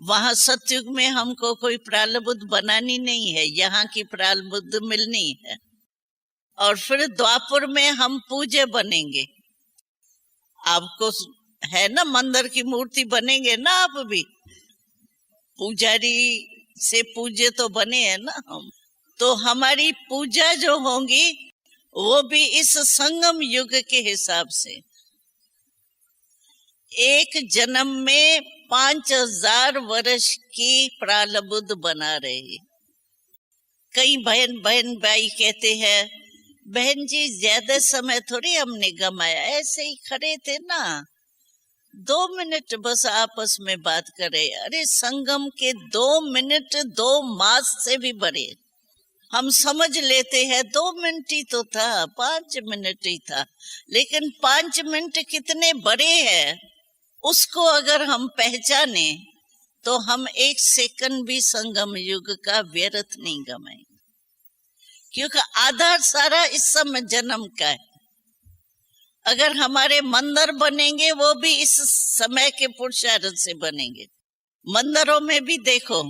वहां सतयुग में हमको कोई प्रारब्ध बनानी नहीं है, यहाँ की प्रारब्ध मिलनी है। और फिर द्वापर में हम पूज्य बनेंगे। आपको है ना, मंदिर की मूर्ति बनेंगे ना, आप भी पुजारी से पूज्य तो बने हैं ना हम। तो हमारी पूजा जो होंगी वो भी इस संगम युग के हिसाब से। एक जन्म में 5000 वर्ष की प्रारब्ध बना रहे। कई बहन भाई कहते हैं, बहन जी ज्यादा समय थोड़ी हमने गमाया, ऐसे ही खड़े थे ना, 2 मिनट बस आपस में बात करे। अरे संगम के 2 मिनट 2 मास से भी बड़े। हम समझ लेते हैं 2 मिनट ही तो था, 5 मिनट ही था, लेकिन 5 मिनट कितने बड़े हैं, उसको अगर हम पहचाने तो हम 1 सेकंड भी संगम युग का व्यर्थ नहीं गमाएंगे। क्योंकि आधार सारा इस समय जन्म का है। अगर हमारे मंदिर बनेंगे वो भी इस समय के पुरुषार्थ से बनेंगे। मंदिरों में भी देखो,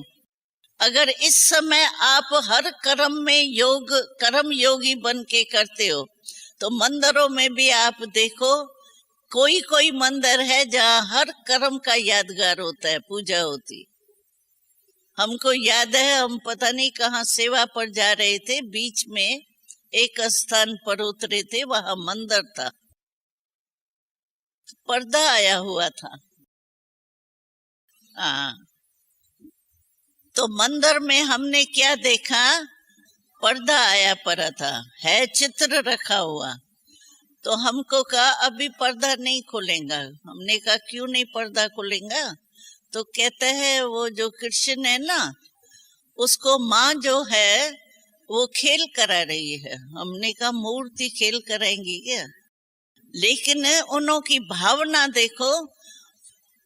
अगर इस समय आप हर कर्म में योग कर्म योगी बन के करते हो, तो मंदिरों में भी आप देखो, कोई कोई मंदिर है जहाँ हर कर्म का यादगार होता है, पूजा होती। हमको याद है, हम पता नहीं कहाँ सेवा पर जा रहे थे, बीच में एक स्थान पर उतरे थे, वहां मंदिर था, पर्दा आया हुआ था। हाँ, तो मंदिर में हमने क्या देखा, पर्दा आया पड़ा था, है चित्र रखा हुआ। तो हमको कहा अभी पर्दा नहीं खोलेगा। हमने कहा क्यों नहीं पर्दा खोलेगा? तो कहते हैं वो जो कृष्ण है ना, उसको माँ जो है वो खेल करा रही है। हमने कहा मूर्ति खेल कराएंगी क्या? लेकिन उन्होंने भावना देखो,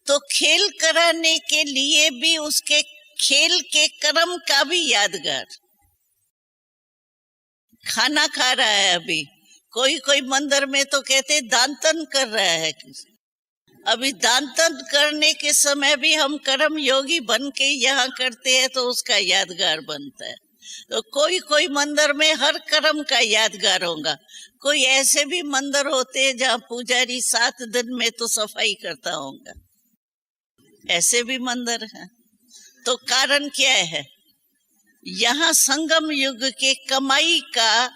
तो खेल कराने के लिए भी उसके खेल के कर्म का भी यादगार। खाना खा रहा है अभी, कोई कोई मंदिर में तो कहते दांतन कर रहा है। अभी दांतन करने के समय भी हम कर्म योगी बन के यहाँ करते हैं तो उसका यादगार बनता है। तो कोई कोई मंदिर में हर कर्म का यादगार होगा। कोई ऐसे भी मंदिर होते हैं जहाँ पुजारी 7 दिन में तो सफाई करता होगा, ऐसे भी मंदिर है। तो कारण क्या है? यहाँ संगम युग के कमाई का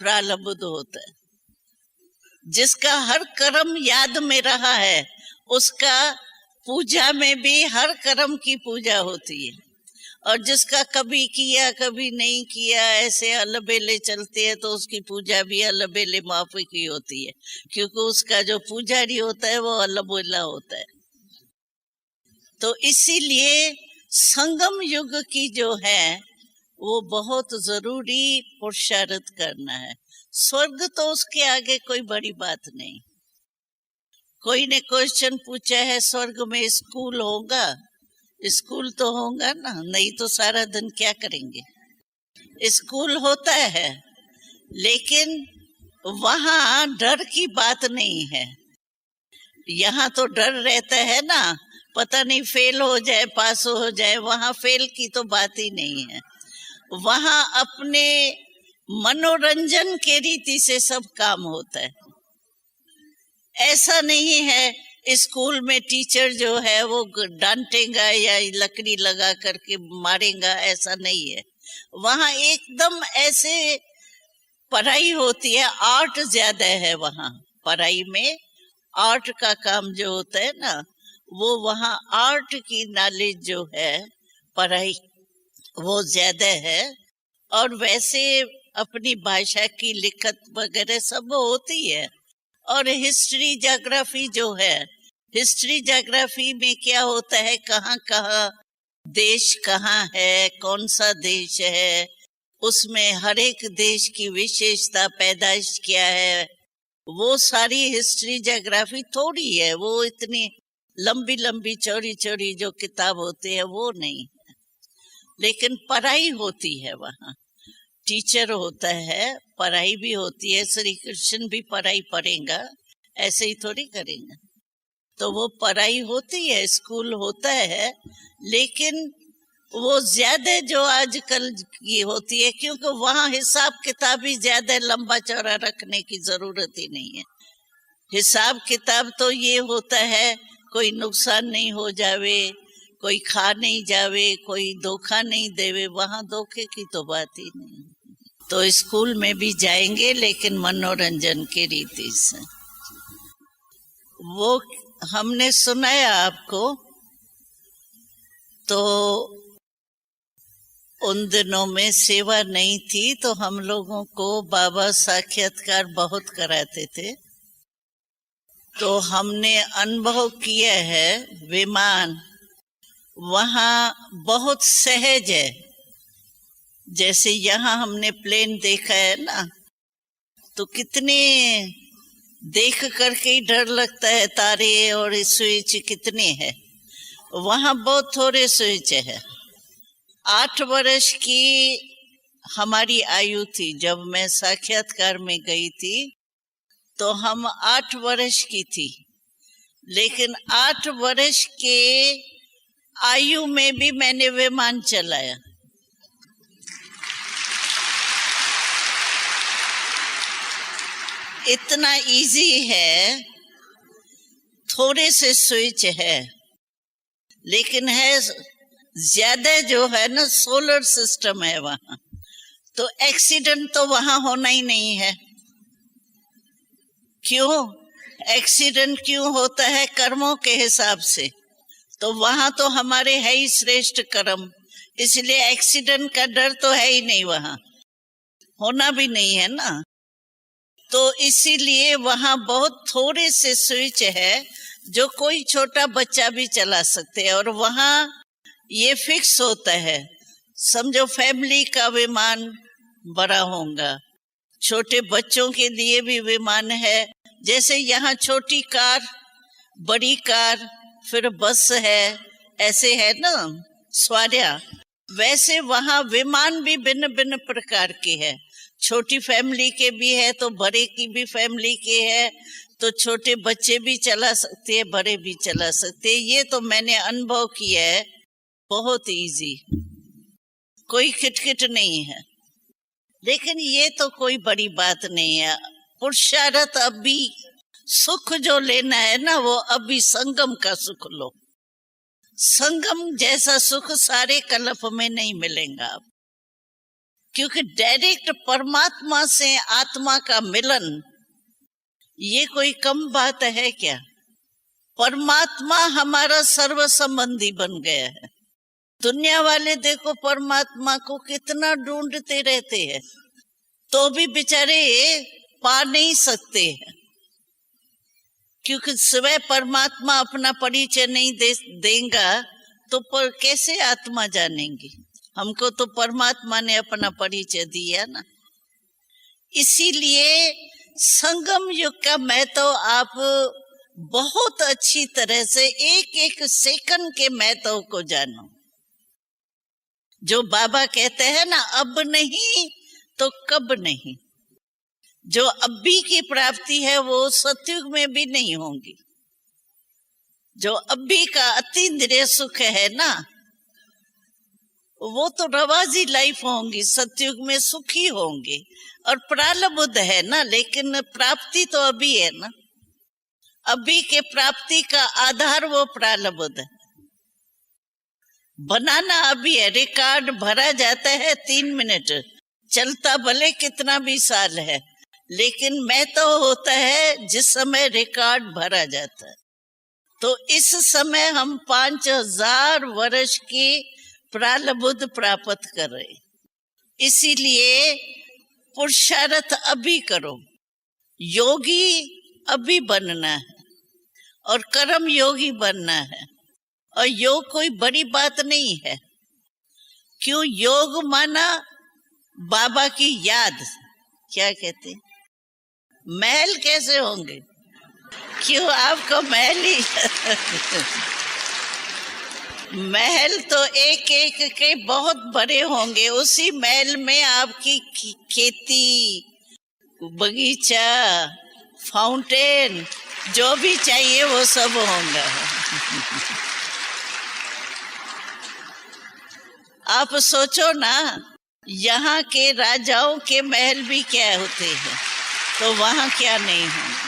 प्रारब्ध होता है। जिसका हर कर्म याद में रहा है, उसका पूजा में भी हर कर्म की पूजा होती है। और जिसका कभी किया कभी नहीं किया, ऐसे अलबेले चलते हैं, तो उसकी पूजा भी अलबेले माफी की होती है, क्योंकि उसका जो पुजारी होता है वो अलबेला होता है। तो इसीलिए संगम युग की जो है वो बहुत जरूरी पुरुषार्थ करना है। स्वर्ग तो उसके आगे कोई बड़ी बात नहीं। कोई ने क्वेश्चन पूछा है स्वर्ग में स्कूल होगा? स्कूल तो होगा ना, नहीं तो सारा दिन क्या करेंगे? स्कूल होता है, लेकिन वहां डर की बात नहीं है। यहाँ तो डर रहता है ना, पता नहीं फेल हो जाए पास हो जाए। वहां फेल की तो बात ही नहीं है। वहां अपने मनोरंजन के रीति से सब काम होता है। ऐसा नहीं है स्कूल में टीचर जो है वो डांटेगा या लकड़ी लगा करके मारेगा, ऐसा नहीं है। वहां एकदम ऐसे पढ़ाई होती है, आर्ट ज्यादा है वहां। पढ़ाई में आर्ट का काम जो होता है ना, वो वहां आर्ट की नॉलेज जो है, पढ़ाई वो ज्यादा है। और वैसे अपनी भाषा की लिखत वगैरह सब होती है। और हिस्ट्री ज्योग्राफी जो है, हिस्ट्री ज्योग्राफी में क्या होता है, कहाँ कहाँ देश कहाँ है, कौन सा देश है, उसमें हर एक देश की विशेषता पैदाइश क्या है, वो सारी हिस्ट्री ज्योग्राफी थोड़ी है। वो इतनी लंबी लंबी चौड़ी चौड़ी जो किताब होती है वो नहीं है। लेकिन पढ़ाई होती है वहाँ, टीचर होता है, पढ़ाई भी होती है। श्री कृष्ण भी पढ़ाई पढ़ेगा, ऐसे ही थोड़ी करेंगे। तो वो पढ़ाई होती है, स्कूल होता है, लेकिन वो ज्यादा जो आजकल की होती है, क्योंकि वहाँ हिसाब किताब ही ज्यादा लंबा चौड़ा रखने की जरूरत ही नहीं है। हिसाब किताब तो ये होता है कोई नुकसान नहीं हो जावे, कोई खा नहीं जावे, कोई धोखा नहीं देवे। वहाँ धोखे की तो बात ही नहीं। तो स्कूल में भी जाएंगे, लेकिन मनोरंजन की रीति से। वो हमने सुनाया आपको, तो उन दिनों में सेवा नहीं थी, तो हम लोगों को बाबा साक्षात्कार बहुत कराते थे। तो हमने अनुभव किया है, विमान वहाँ बहुत सहज है। जैसे यहाँ हमने प्लेन देखा है ना, तो कितने देख करके ही डर लगता है, तारे और स्विच कितने हैं। वहाँ बहुत थोड़े स्विच है। 8 वर्ष की हमारी आयु थी जब मैं साक्षात्कार में गई थी, तो हम 8 वर्ष की थी। लेकिन 8 वर्ष के आयु में भी मैंने विमान चलाया। इतना इजी है, थोड़े से स्विच है, लेकिन है ज्यादा जो है ना, सोलर सिस्टम है वहां। तो एक्सीडेंट तो वहां होना ही नहीं है। क्यों एक्सीडेंट क्यों होता है? कर्मों के हिसाब से। तो वहां तो हमारे है ही श्रेष्ठ कर्म, इसलिए एक्सीडेंट का डर तो है ही नहीं, वहां होना भी नहीं है ना। तो इसीलिए वहां बहुत थोड़े से स्विच है जो कोई छोटा बच्चा भी चला सकते हैं, और वहां ये फिक्स होता है। समझो फैमिली का विमान बड़ा होगा, छोटे बच्चों के लिए भी विमान है। जैसे यहाँ छोटी कार, बड़ी कार, फिर बस है, ऐसे है ना सवारियां, वैसे वहां विमान भी भिन्न भिन्न प्रकार के है। छोटी फैमिली के भी है तो बड़े की भी फैमिली के है, तो छोटे बच्चे भी चला सकते हैं, बड़े भी चला सकते हैं। ये तो मैंने अनुभव किया है, बहुत इजी, कोई खिटखिट नहीं है। लेकिन ये तो कोई बड़ी बात नहीं है। पुरुषार्थ अभी सुख जो लेना है ना, वो अभी संगम का सुख लो। संगम जैसा सुख सारे कल्प में नहीं मिलेगा आप, क्योंकि डायरेक्ट परमात्मा से आत्मा का मिलन ये कोई कम बात है क्या? परमात्मा हमारा सर्व संबंधी बन गया है। दुनिया वाले देखो परमात्मा को कितना ढूंढते रहते हैं, तो भी बेचारे पा नहीं सकते हैं, क्योंकि स्वयं परमात्मा अपना परिचय नहीं देगा तो कैसे आत्मा जानेंगी? हमको तो परमात्मा ने अपना परिचय दिया ना। इसीलिए संगम युग का महत्व आप बहुत अच्छी तरह से एक एक सेकंड के महत्व को जानो। जो बाबा कहते हैं ना, अब नहीं तो कब नहीं, जो अभी की प्राप्ति है वो सतयुग में भी नहीं होगी। जो अभी का अतीन्द्रिय सुख है ना, वो तो रवाजी लाइफ होंगी, सतयुग में सुखी होंगे। और प्रारब्ध है ना, लेकिन प्राप्ति तो अभी है ना। अभी के प्राप्ति का आधार वो प्रारब्ध है। बनाना अभी है, रिकॉर्ड भरा जाता है 3 मिनट, चलता भले कितना भी साल है, लेकिन मैं तो होता है जिस समय रिकॉर्ड भरा जाता है। तो इस समय हम 5000 वर्ष की प्रारब्ध प्राप्त कर रहे, इसीलिए पुरुषार्थ अभी करो। योगी अभी बनना है और कर्म योगी बनना है। और योग कोई बड़ी बात नहीं है। क्यों? योग माना बाबा की याद। क्या कहते? महल कैसे होंगे? क्यों आपको महल ही महल तो एक एक के बहुत बड़े होंगे। उसी महल में आपकी खेती, बगीचा, फाउंटेन, जो भी चाहिए वो सब होगा। आप सोचो ना, यहाँ के राजाओं के महल भी क्या होते हैं, तो वहाँ क्या नहीं होंगे।